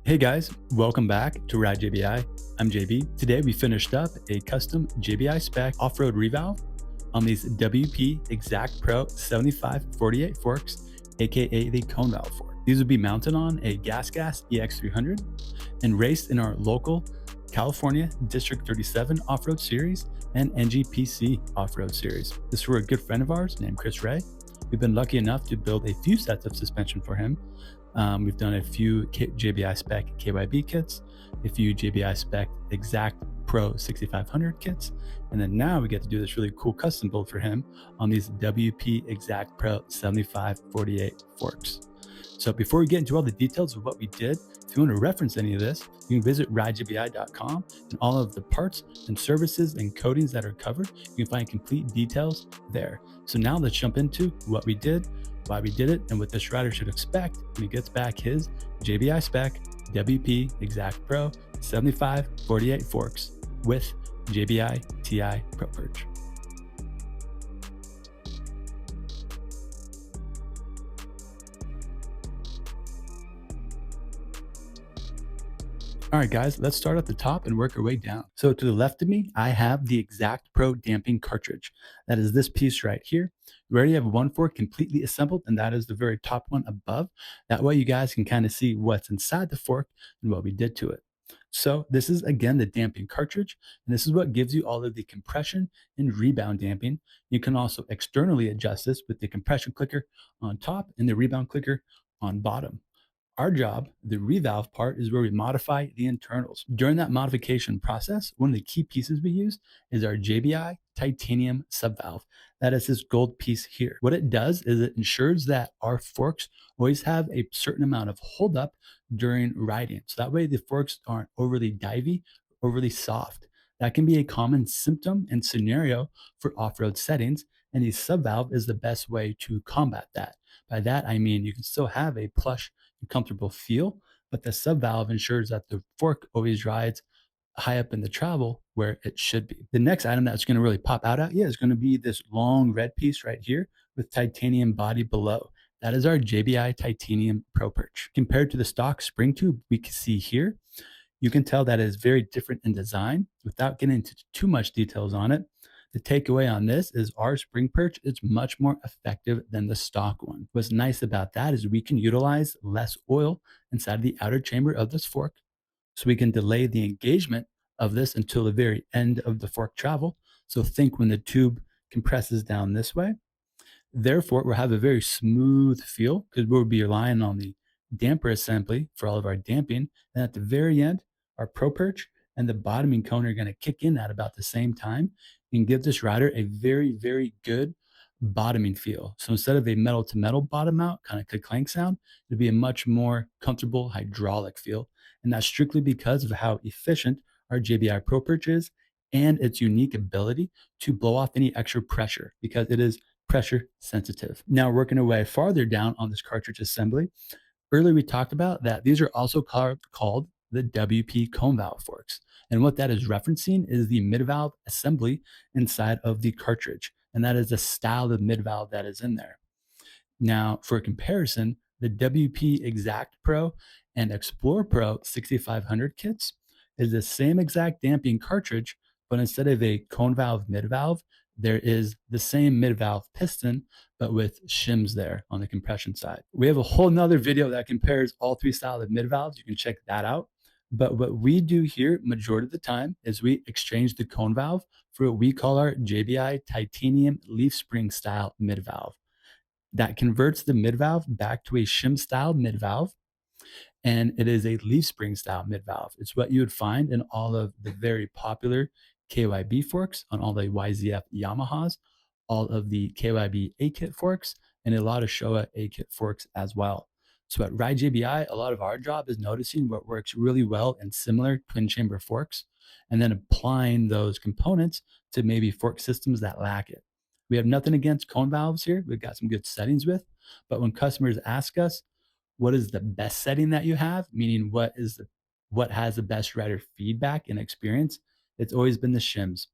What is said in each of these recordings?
Hey guys, welcome back to Ride JBI. I'm JB. Today we finished up a custom JBI spec off-road revalve on these WP Exact Pro 7548 forks, aka the cone valve fork. These would be mounted on a Gas EX300 and raced in our local California District 37 off-road series and NGPC off-road series. This is for a good friend of ours named Chris Ray. We've been lucky enough to build a few sets of suspension for him. We've done a few JBI spec KYB kits, a few JBI spec Exact Pro 6500 kits, and then now we get to do this really cool custom build for him on these WP Exact Pro 7548 forks. So before we get into all the details of what we did, if you want to reference any of this, you can visit ridejbi.com, and all of the parts and services and coatings that are covered, you can find complete details there. So now let's jump into what we did, why we did it, and what this rider should expect when he gets back his JBI spec WP Exact Pro 7548 forks with JBI TI Pro Perch. All right, guys, let's start at the top and work our way down. So to the left of me, I have the Exact Pro damping cartridge. That is this piece right here. We already have one fork completely assembled, and that is the very top one above. That way you guys can kind of see what's inside the fork and what we did to it. So this is, again, the damping cartridge, and this is what gives you all of the compression and rebound damping. You can also externally adjust this with the compression clicker on top and the rebound clicker on bottom. Our job, the revalve part, is where we modify the internals. During that modification process, one of the key pieces we use is our JBI titanium subvalve. That is this gold piece here. What it does is it ensures that our forks always have a certain amount of holdup during riding. So that way the forks aren't overly divey, overly soft. That can be a common symptom and scenario for off-road settings, and the subvalve is the best way to combat that. By that, I mean you can still have a plush and comfortable feel, but the subvalve ensures that the fork always rides high up in the travel where it should be. The next item that's going to really pop out at you is going to be this long red piece right here with titanium body below. That is our JBI Titanium Pro Perch. Compared to the stock spring tube we can see here, you can tell that it is very different in design. Without getting into too much details on it, the takeaway on this is our spring perch is much more effective than the stock one. What's nice about that is we can utilize less oil inside the outer chamber of this fork, so we can delay the engagement of this until the very end of the fork travel. So think when the tube compresses down this way, therefore, we'll have a very smooth feel because we'll be relying on the damper assembly for all of our damping. And at the very end, our Pro Perch and the bottoming cone are going to kick in at about the same time and give this rider a very, very good bottoming feel. So instead of a metal to metal bottom out, kind of clank sound, it'll be a much more comfortable hydraulic feel. And that's strictly because of how efficient our JBI Pro Perch is and its unique ability to blow off any extra pressure because it is pressure sensitive. Now, working our way farther down on this cartridge assembly, earlier we talked about that these are also called the WP cone valve forks. And what that is referencing is the mid valve assembly inside of the cartridge. And that is the style of mid valve that is in there. Now, for comparison, the WP Exact Pro and Explore Pro 6500 kits is the same exact damping cartridge, but instead of a cone valve mid valve, there is the same mid valve piston, but with shims there on the compression side. We have a whole nother video that compares all three styles of mid valves. You can check that out. But what we do here majority of the time is we exchange the cone valve for what we call our JBI titanium leaf spring style mid valve. That converts the mid valve back to a shim style mid valve, and it is a leaf spring style mid valve. It's what you would find in all of the very popular KYB forks on all the YZF Yamahas, all of the KYB A kit forks, and a lot of Showa A kit forks as well. So at Ride JBI, a lot of our job is noticing what works really well in similar twin chamber forks and then applying those components to maybe fork systems that lack it. We have nothing against cone valves here. We've got some good settings with, but when customers ask us, what is the best setting that you have? Meaning what has the best rider feedback and experience? It's always been the shims.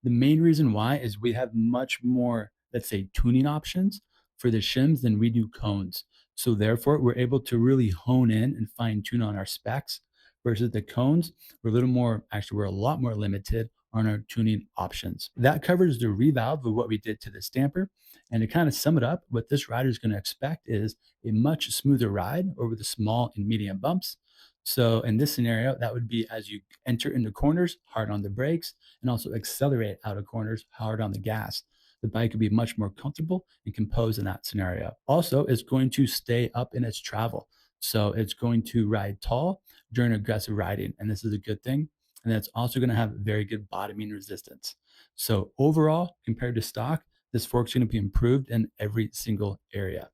The main reason why is we have much more, let's say, tuning options for the shims than we do cones. So therefore, we're able to really hone in and fine tune on our specs versus the cones. We're a little more, actually, we're a lot more limited on our tuning options. That covers the revalve of what we did to the stamper. And to kind of sum it up, what this rider is going to expect is a much smoother ride over the small and medium bumps. So in this scenario, that would be as you enter into corners, hard on the brakes, and also accelerate out of corners, hard on the gas. The bike would be much more comfortable and composed in that scenario. Also, it's going to stay up in its travel. So it's going to ride tall during aggressive riding, and this is a good thing. And it's also going to have very good bottoming resistance. So overall, compared to stock, this fork's going to be improved in every single area.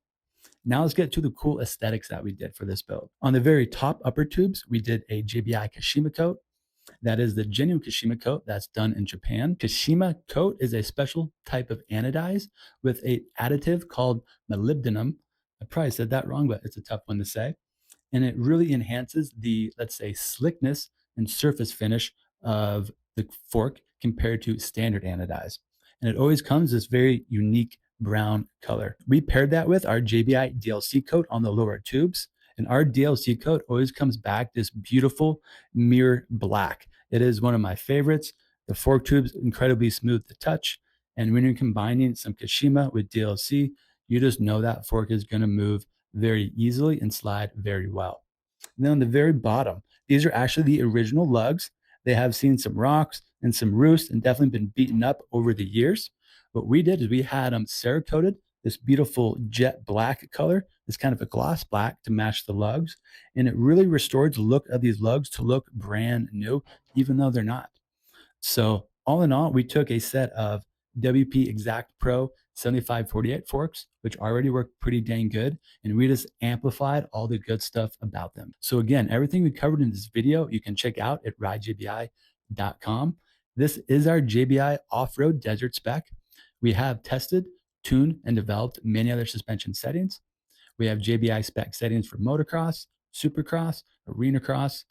Now let's get to the cool aesthetics that we did for this build. On the very top upper tubes, we did a JBI Kashima coat. That is the genuine Kashima coat that's done in Japan. Kashima coat is a special type of anodize with a additive called molybdenum. I probably said that wrong, but it's a tough one to say. And it really enhances the, let's say, slickness and surface finish of the fork compared to standard anodize. And it always comes this very unique brown color. We paired that with our JBI DLC coat on the lower tubes. And our DLC coat always comes back this beautiful mirror black. It is one of my favorites. The fork tube's incredibly smooth to touch. And when you're combining some Kashima with DLC, you just know that fork is going to move very easily and slide very well. And then on the very bottom, these are actually the original lugs. They have seen some rocks and some roost and definitely been beaten up over the years. What we did is we had them Cerakoted, this beautiful jet black color, this kind of a gloss black to match the lugs. And it really restored the look of these lugs to look brand new, even though they're not. So all in all, we took a set of WP Exact Pro 7548 forks, which already work pretty dang good, and we just amplified all the good stuff about them. So again, everything we covered in this video, you can check out at ridejbi.com. This is our JBI off-road desert spec. We have tested, tuned, and developed many other suspension settings. We have JBI spec settings for motocross, supercross, arena cross,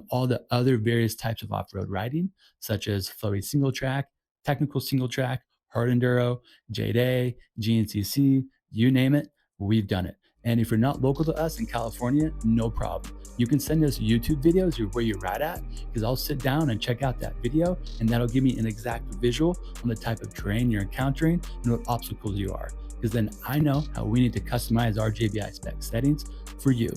all the other various types of off-road riding, such as flowy single track, technical single track, hard enduro, JDA, GNCC, you name it, we've done it. And if you're not local to us in California, no problem. You can send us YouTube videos of where you ride at, because I'll sit down and check out that video, and that'll give me an exact visual on the type of terrain you're encountering and what obstacles you are. Because then I know how we need to customize our JBI spec settings for you.